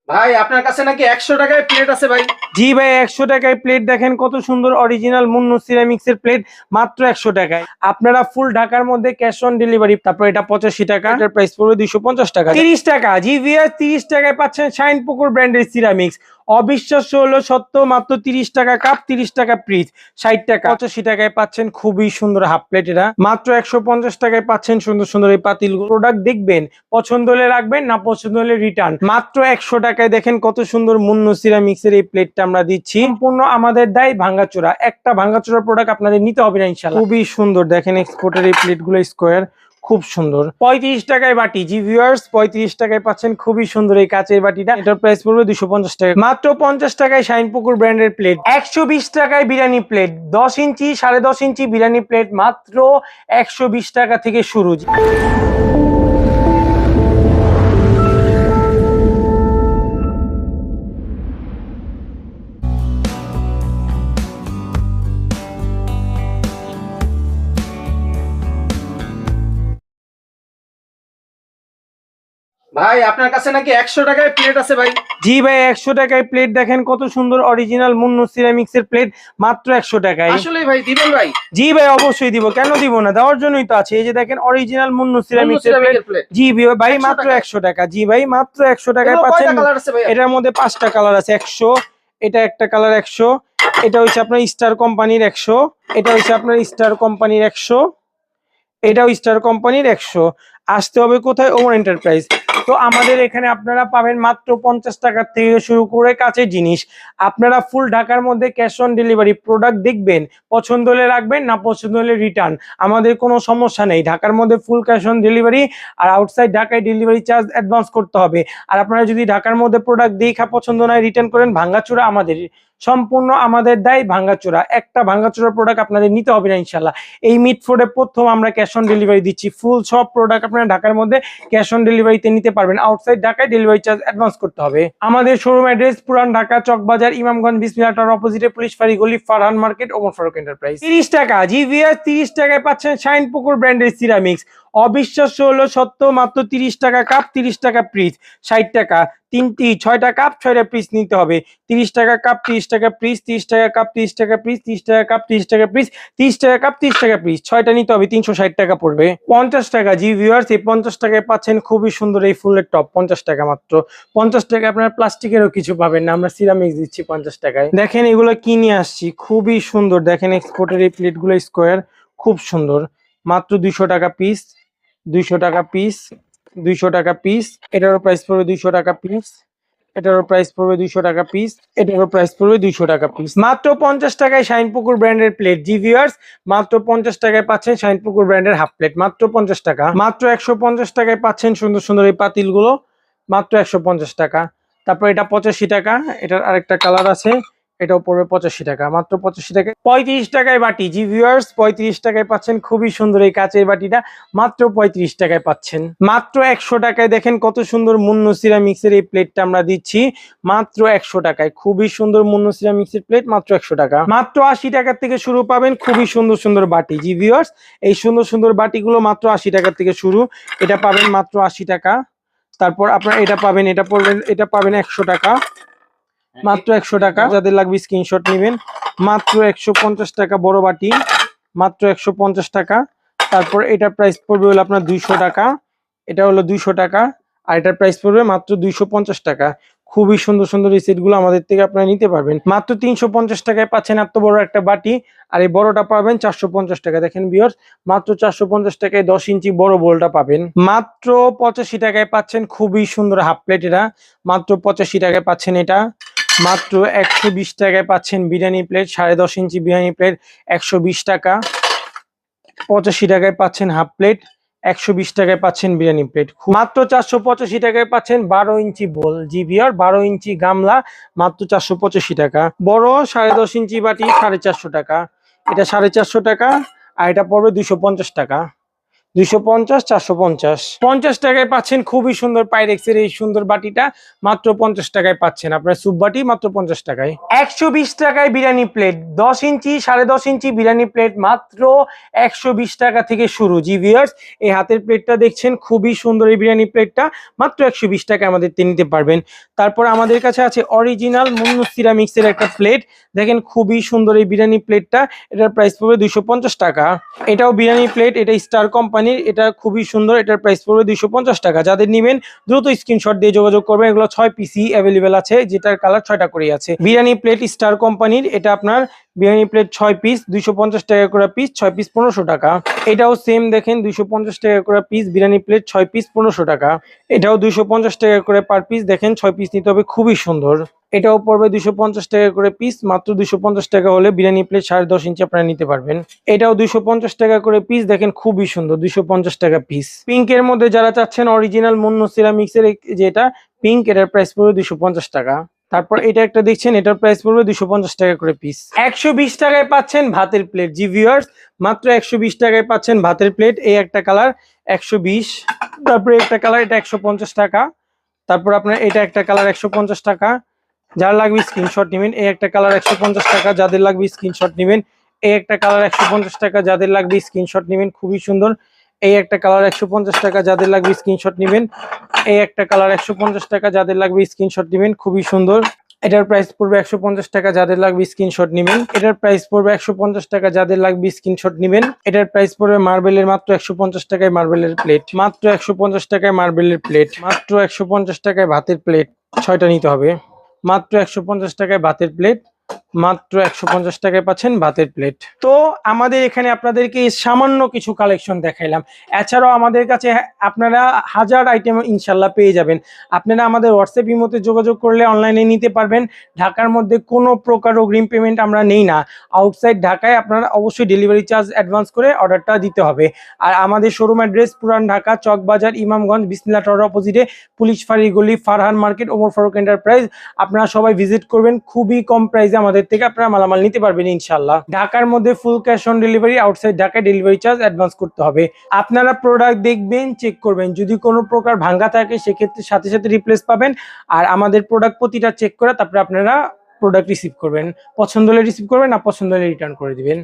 ভাই আপনার কাছে নাকি 100 টাকায় প্লেট আছে ভাই? জি ভাই, 100 টাকায় প্লেট দেখেন কত সুন্দর অরিজিনাল মুন্নু সিরামিক্স এর প্লেট মাত্র 100 টাকায়। আপনারা ফুল ঢাকার মধ্যে ক্যাশ অন ডেলিভারি। তারপর এটা 85 টাকা, এটার প্রাইস পড়বে 250 টাকা। 30 টাকা, জি ভিআর 30 টাকায় পাচ্ছেন শাইনপুকুর ব্র্যান্ডের সিরামিক্স। অবিশ্বাস্য হলো সত্য, মাত্র 30 টাকা কাপ, 30 টাকা পিস। 60 টাকা, 85 টাকায় পাচ্ছেন খুবই সুন্দর হাফ প্লেট। এরা মাত্র 150 টাকায় পাচ্ছেন সুন্দর সুন্দর এই পাতিলগুলো। প্রোডাক্ট দেখবেন, পছন্দ হলে রাখবেন, না পছন্দ হলে রিটার্ন। মাত্র 100 টাকায় দেখেন কত সুন্দর মুন্নু সিরামিক্স এর এই প্লেটটা আমরা দিচ্ছি। সম্পূর্ণ আমাদের দায় ভাঙ্গাচোরা, একটা ভাঙ্গাচোরা প্রোডাক্ট আপনাদের নিতে হবে না ইনশাআল্লাহ। খুবই সুন্দর দেখেন এক্সপোর্টের এই প্লেটগুলো স্কোয়ার, খুব সুন্দর। 35 টাকায় বাটি, জি ভিউয়ার্স 35 টাকায় পাচ্ছেন খুবই সুন্দর এই কাচের বাটিটা। এটার প্রাইস পড়বে 250 টাকা। মাত্র 50 টাকায় শাইনপুকুর ব্র্যান্ডের প্লেট। 120 টাকায় বিরিয়ানি প্লেট, 10 ইঞ্চি 10.5 ইঞ্চি বিরিয়ানি প্লেট মাত্র 120 টাকা থেকে শুরু। ভাই আপনার কাছে নাকি 100 টাকায় প্লেট আছে ভাই? জি ভাই, 100 টাকায় প্লেট দেখেন কত সুন্দর অরিজিনাল মুন্নু সিরামিক্স এর প্লেট মাত্র 100 টাকায়। আসলে ভাই দিবেন ভাই? জি ভাই, অবশ্যই দিব, কেন দিব না, দেওয়ার জন্যই তো আছে। এই যে দেখেন অরিজিনাল মুন্নু সিরামিক্স এর সিরামিকের প্লেট। প্লেট জি ভাই 100 মাত্র টাকায়? 100 টাকা। জি ভাই মাত্র 100 টাকায় এগুলো পাচ্ছেন। কয়টা কালার আছে ভাই? এটার মধ্যে 5টা কালার আছে। 100, এটা একটা কালার 100, এটা হচ্ছে আপনার স্টার কোম্পানির 100, এটা হচ্ছে আপনার স্টার কোম্পানির 100, এটাও স্টার কোম্পানির 100। আসতে হবে কোথায়? ওমর এন্টারপ্রাইজ। তো আমাদের এখানে আপনারা পাবেন মাত্র 50 টাকা থেকে শুরু করে কাছের জিনিস। আপনারা ফুল ঢাকার মধ্যে ক্যাশ অন ডেলিভারি। প্রোডাক্ট দেখবেন, পছন্দ হলে রাখবেন, না পছন্দ হলে রিটার্ন। আমাদের কোনো সমস্যা নেই। ঢাকার মধ্যে ফুল ক্যাশ অন ডেলিভারি, আর আউটসাইড ঢাকায় ডেলিভারি চার্জ অ্যাডভান্স করতে হবে। আর আপনারা যদি ঢাকার মধ্যে প্রোডাক্ট দেখা পছন্দ নয় রিটার্ন করেন, ভাঙ্গাচোরা আমাদের, সম্পূর্ণ আমাদের দায় ভাঙ্গাচোরা। একটা ভাঙ্গাচোরা প্রোডাক্ট আপনাদের নিতে হবে না ইনশাল্লাহ। এই মিটফোর্ডে প্রথম আমরা ক্যাশ অন ডেলিভারি দিচ্ছি। ফুল সব প্রোডাক্ট আপনারা ঢাকার মধ্যে ক্যাশ অন ডেলিভারিতে নিতে পারবেন। আউটসাইড ঢাকায় ডেলিভারি চার্জ অ্যাডভান্স করতে হবে। আমাদের শোরুম অ্যাড্রেস পুরান ঢাকা চকবাজার, ইমামগঞ্জ, বিসমিল্লাহ টাওয়ার অপোজিটে পুলিশ ফাঁড়ি গলি, ফারহান মার্কেট, ওমর ফারুক এন্টারপ্রাইজ। 30 টাকা, জি ভিআর 30 টাকায় পাচ্ছেন শাইনপুকুর ব্র্যান্ডের সিরামিক্স। অবিশ্বাস্য হলো সত্য, মাত্র 30 টাকা কাপ, 30 টাকা পিস। 60 টাকা, 6টা কাপ 6টা পিস নিতে হবে। 30 টাকা কাপ, 30 টাকা পিস, 30 টাকা কাপ, 30 টাকা পিস, 30 টাকা কাপ, 30 টাকা পিস, 30 টাকা কাপ, 30 টাকা পিস। 6টা নিতে হবে, 360 টাকা পড়বে। 50 টাকা, জি ভিউয়ার্স এই 50 টাকায় পাচ্ছেন খুবই সুন্দর এই ফুলের টপ। 50 টাকা মাত্র। 50 টাকায় আপনার প্লাস্টিকেরও কিছু পাবেন না, আমরা সিরামিক্স দিচ্ছি 50 টাকায়। দেখেন এগুলো কি নিয়ে আসছি, খুবই সুন্দর। দেখেন এক্সপোর্টের এই প্লেটগুলো স্কোয়ার, খুব সুন্দর। মাত্র 200 টাকা পিস, 200 টাকা পিস, 200 টাকা পিস। এটারও প্রাইস পড়বে 200 টাকা পিস, এটারও প্রাইস পড়বে 200 টাকা পিস, এটারও প্রাইস পড়বে 200 টাকা পিস। মাত্র 50 টাকায় শাইনপুকুর ব্র্যান্ডের প্লেট, জি ভিউয়ার্স মাত্র 50 টাকায় পাচ্ছেন শাইনপুকুর ব্র্যান্ডের হাফ প্লেট মাত্র 50 টাকা। মাত্র 150 টাকায় পাচ্ছেন সুন্দর সুন্দর এই পাতিলগুলো মাত্র 150 টাকা। তারপর এটা 85 টাকা, এটার আরেকটা কালার আছে, এটাও পড়বে 85 টাকা, মাত্র 85 টাকায়। 35 টাকায় বাটি, জি ভিউয়ার্স 35 টাকায় পাচ্ছেন খুবই সুন্দর এই কাচের বাটিটা মাত্র 35 টাকায় পাচ্ছেন। মাত্র 100 টাকায় দেখেন কত সুন্দর মুন্নু সিরামিক্স এর এই প্লেটটা আমরা দিচ্ছি মাত্র 100 টাকায়। খুবই সুন্দর মুন্নু সিরামিক্স এর প্লেট মাত্র 100 টাকা। মাত্র 80 টাকা থেকে শুরু পাবেন খুবই সুন্দর সুন্দর বাটি, জি ভিউয়ার্স এই সুন্দর সুন্দর বাটিগুলো মাত্র 80 টাকা থেকে শুরু। এটা পাবেন মাত্র 80 টাকা। তারপর আপনারা এটা পাবেন, এটা পড়বেন, এটা পাবেন 100 টাকা, মাত্র 100 টাকা। যাদের লাগবে স্ক্রিনশট নেবেন। মাত্র 150 টাকা বড় বাটি, মাত্র 150 টাকা। তারপর এটার প্রাইস পড়বে হলো আপনার 200 টাকা, এটা হলো 200 টাকা। আর এটার প্রাইস পড়বে মাত্র 250 টাকা। খুবই সুন্দর সুন্দর এই সেটগুলো আমাদের থেকে আপনারা নিতে পারবেন। মাত্র 350 টাকায় পাচ্ছেন এত বড় একটা বাটি। আর এই বড়টা পাবেন 450 টাকা। দেখেন ভিউয়ার্স মাত্র 450 টাকায় 10 ইঞ্চি বড় বোলটা পাবেন। মাত্র 85 টাকায় পাচ্ছেন খুবই সুন্দর হাফ প্লেট, এটা মাত্র 85 টাকায় পাচ্ছেন। এটা মাত্র 120 টাকায় পাচ্ছেন বিরিয়ানি প্লেট, 10.5 ইঞ্চি বিরিয়ানি প্লেট 120 টাকা। 85 টাকায় পাচ্ছেন হাফ প্লেট, 120 টাকায় পাচ্ছেন বিরিয়ানি প্লেট। মাত্র 485 টাকায় পাচ্ছেন 12 ইঞ্চি বোল, জি ভিউয়ার 12 ইঞ্চি গামলা মাত্র 485 টাকা। বড় 10.5 ইঞ্চি বাটি 450 টাকা, এটা 450 টাকা। আর এটা পড়বে 250 টাকা। 250, 450। 50 টাকায় পাচ্ছেন খুবই সুন্দর পাইরেক্সের এই সুন্দর বাটিটা, মাত্র 50 টাকায় পাচ্ছেন আপনার স্যুপ বাটি মাত্র 50 টাকায়। 120 টাকায় বিরিয়ানি প্লেট, 10 ইঞ্চি 10.5 ইঞ্চি বিরিয়ানি প্লেট মাত্র 120 টাকা থেকে শুরু। জি ভিউয়ার্স, এই হাতের প্লেটটা দেখছেন খুবই সুন্দর, এই বিরিয়ানি প্লেটটা মাত্র 120 টাকায় আমাদের নিতে পারবেন। তারপর আমাদের কাছে আছে অরিজিনাল মুন্নু সিরামিক্সের একটা প্লেট, দেখেন খুবই সুন্দর এই বিরিয়ানি প্লেটটা, এটার প্রাইস পড়বে 250 টাকা। এটাও বিরিয়ানি প্লেট, এটা স্টার কোম্পানির, এটা খুবই সুন্দর, এটার প্রাইস পড়বে 250 টাকা। যাদের নেবেন দ্রুত স্ক্রিনশট দিয়ে যোগাযোগ করবেন, এগুলো 6 পিসি অ্যাভেলেবেল আছে, যেটার কালার 6টা করে আছে। বিরিয়ানি প্লেট স্টার কোম্পানির, এটা আপনার বিরিয়ানি প্লেট 6 পিস 250 টাকা করে পিস, 6 পিস 1500 টাকা। এটাও সেম দেখেন 250 টাকা করে পিস, বিরিয়ানি প্লেট 6 পিস 1500 টাকা। এটাও 250 টাকা করে পার পিস, দেখেন 6 পিস নিতে হবে, খুবই সুন্দর। এটাও পড়বে 250 টাকা করে পিস, মাত্র 250 টাকা হলে বিরিয়ানি প্লেট 10.5 ইঞ্চি আপনারা নিতে পারবেন। এটাও 250 টাকা করে পিস, দেখেন খুবই সুন্দর, 250 টাকা পিস। পিঙ্কের মধ্যে যারা চাচ্ছেন অরিজিনাল মুন্নু সিরামিক্সের যেটা পিঙ্ক, এটার প্রাইস পড়বে 250 টাকা। তারপর এটা একটা দেখছেন, এটার প্রাইস পড়বে 250 টাকা করে পিস। 120 টাকায় পাচ্ছেন ভাতের প্লেট। জি ভিউয়ার্স, মাত্র 120 টাকায় পাচ্ছেন ভাতের প্লেট। এই একটা কালার 120, তারপরে একটা কালার এটা 150 টাকা। তারপর আপনার এটা একটা কালার 150 টাকা। যার লাগবে স্ক্রিনশট নেবেন। এই একটা কালার 150 টাকা, যাদের লাগবে স্ক্রিনশট নেবেন। এই একটা কালার 150 টাকা, যাদের লাগবে স্ক্রিনশট নেবেন, খুবই সুন্দর। এই একটা কালার 150 টাকা, যাদের লাগবে স্ক্রিনশট নেবেন। এই একটা কালার 150 টাকা, যাদের লাগবে স্ক্রিনশট নেবেন, খুবই সুন্দর। এটার প্রাইস পড়বে 150 টাকা, যাদের লাগবে স্ক্রিনশট নেবেন। এটার প্রাইস পড়বে 150 টাকা, যাদের লাগবে স্ক্রিনশট নেবেন। এটার প্রাইস পড়বে মার্বেলের মাত্র 150 টাকায় মার্বেলের প্লেট, মাত্র 150 টাকায় মার্বেলের প্লেট, মাত্র 150 টাকায় ভাতের প্লেট 6টা নিতে হবে। মাত্র 150 টাকায় ভাতের প্লেট, মাত্র 150 টাকায় পাচ্ছেন ভাতের প্লেট। তো আমাদের এখানে আপনাদেরকে সামান্য কিছু কালেকশন দেখাইলাম, এছাড়াও আমাদের কাছে আপনারা হাজার আইটেম ইনশাল্লাহ পেয়ে যাবেন। আপনারা আমাদের হোয়াটসঅ্যাপ ইমোতে যোগাযোগ করলে অনলাইনে নিতে পারবেন। ঢাকার মধ্যে কোনো প্রকার অগ্রিম পেমেন্ট আমরা নেই না। আউটসাইড ঢাকায় আপনারা অবশ্যই ডেলিভারি চার্জ অ্যাডভান্স করে অর্ডারটা দিতে হবে। আর আমাদের শোরুম অ্যাড্রেস পুরান ঢাকা, চকবাজার, ইমামগঞ্জ, বিসমিল্লাহ টাওয়ার অপোজিটে, পুলিশ ফাঁড়ি গলি, ফারহান মার্কেট, ওমর ফারুক এন্টারপ্রাইজ। আপনারা সবাই ভিজিট করবেন, খুবই কম প্রাইসে আমাদের থেকে আপনারা মালামাল নিতে পারবেন ইনশাল্লাহ। ঢাকার মধ্যে full cash on delivery, outside ঢাকায় ডেলিভারি চার্জ অ্যাডভান্স করতে হবে। আপনারা প্রোডাক্ট দেখবেন, চেক করবেন, যদি কোনো প্রকার ভাঙ্গা থাকে সেক্ষেত্রে সাথে সাথে রিপ্লেস পাবেন। আর আমাদের প্রোডাক্ট প্রতিটা চেক করে তারপরে আপনারা প্রোডাক্ট রিসিভ করবেন। পছন্দ হলে রিসিভ করবেন, না পছন্দ হলে রিটার্ন করে দিবেন।